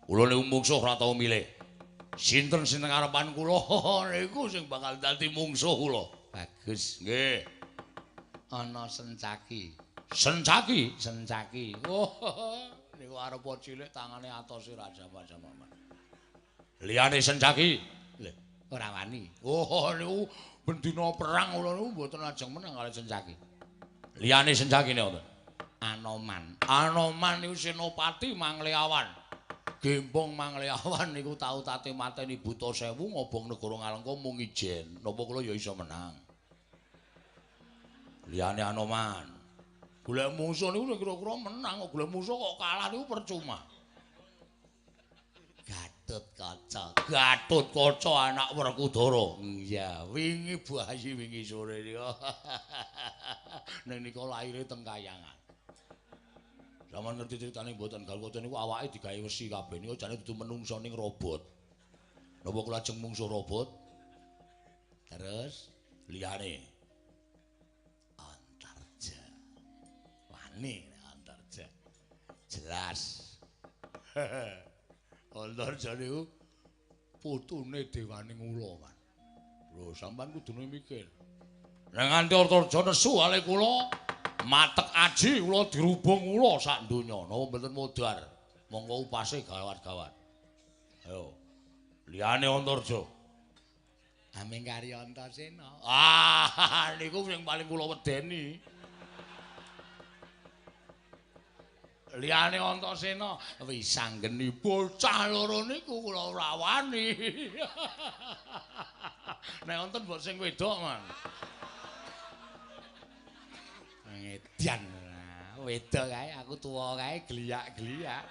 Kula niku mungsuh ora tau milih. Sinten sing ngarepan kula niku sing bakal dadi mungsuh kula. Bagus. Nggih. Ana Sencaki. Sencaki. Sencaki. Oh, niku arepa cilik tangane atos raja macam-macam. Liyane Sencaki. Lho, ora wani. Oh, niku bendina perang kula niku mboten ajeng menang kali Sencaki. Liyane Sencaki niku Anoman. Anoman niku senopati Mangleawan. Gembong Mangleawan niku tau tate mateni Buta Sewu ngobong negara Ngalengka mung ijen. Napa kula ya iso menang. Liyane Anoman. Golek musuh niku kira-kira menang, golek musuh kok kalah niku percuma. Gatut Kaca anak Werkudara. Iya, Wingi bayi wingi sore niku. Ning nika laire teng Kayangan. Zaman ngerti critane mboten Galwata niku awake digawe wesi kabeh niku jane dudu menungsa ning robot. Napa kula ajeng mungsuh robot? Terus Liyane Antarja. Wani Antarja. jelas. Antarja niku putune dewaning ula, Man. Lho, sampean kudune mikir. Nek nganti Antarja nesu ale kula matek aji kula dirubung ula sak donya. Napa mboten modar. Monggo upase gawat-gawat. Ayo. Liyane Antarja. Aming kari Antasena. Ah, niku sing paling kula wedeni. Liyane Antasena wis anggeni bocah loro niku kula ora wani. Nek wonten mbok sing wedok, Man. Ngedian. Wedok kae aku tuwa kae gliyak-gliyak.